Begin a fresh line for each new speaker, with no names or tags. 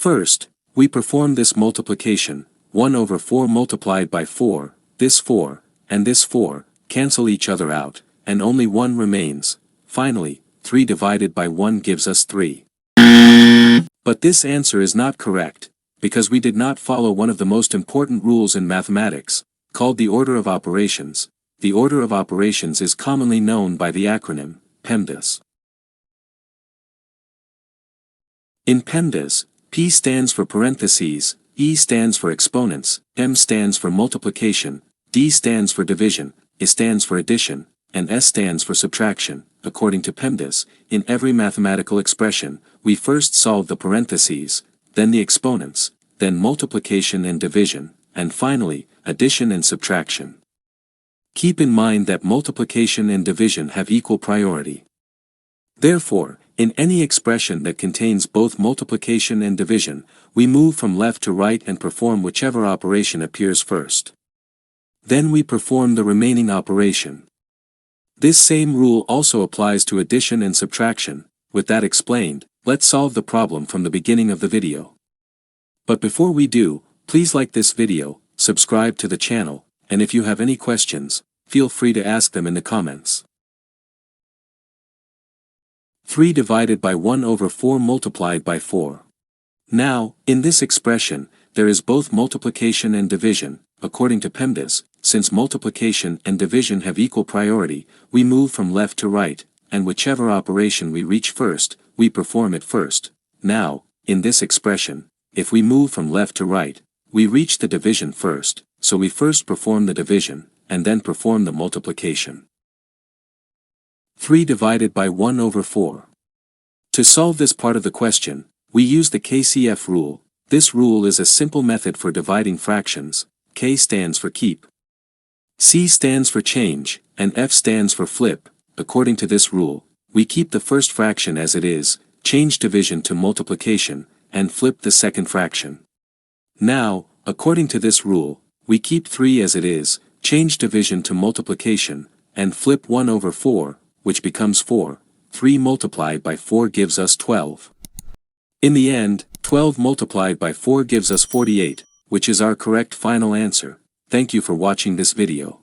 First, we perform this multiplication, 1 over 4 multiplied by 4, this 4, and this 4, cancel each other out, and only 1 remains. Finally, 3 divided by 1 gives us 3. But this answer is not correct, because we did not follow one of the most important rules in mathematics, called the order of operations. The order of operations is commonly known by the acronym, PEMDAS. In PEMDAS, P stands for parentheses, E stands for exponents, M stands for multiplication, D stands for division, I stands for addition, and S stands for subtraction. According to PEMDAS, in every mathematical expression, we first solve the parentheses, then the exponents, then multiplication and division, and finally, addition and subtraction. Keep in mind that multiplication and division have equal priority. Therefore, in any expression that contains both multiplication and division, we move from left to right and perform whichever operation appears first. Then we perform the remaining operation. This same rule also applies to addition and subtraction. With that explained, let's solve the problem from the beginning of the video. But before we do, please like this video, subscribe to the channel, and if you have any questions, feel free to ask them in the comments. 3 divided by 1 over 4 multiplied by 4. Now, in this expression, there is both multiplication and division. According to PEMDAS, since multiplication and division have equal priority, we move from left to right, and whichever operation we reach first, we perform it first. Now, in this expression, if we move from left to right, we reach the division first, so we first perform the division, and then perform the multiplication. 3 divided by 1 over 4. To solve this part of the question, we use the KCF rule. This rule is a simple method for dividing fractions. K stands for keep, C stands for change, and F stands for flip. According to this rule, we keep the first fraction as it is, change division to multiplication, and flip the second fraction. Now, according to this rule, we keep 3 as it is, change division to multiplication, and flip 1 over 4, which becomes 4. 3 multiplied by 4 gives us 12. In the end, 12 multiplied by 4 gives us 48, which is our correct final answer. Thank you for watching this video.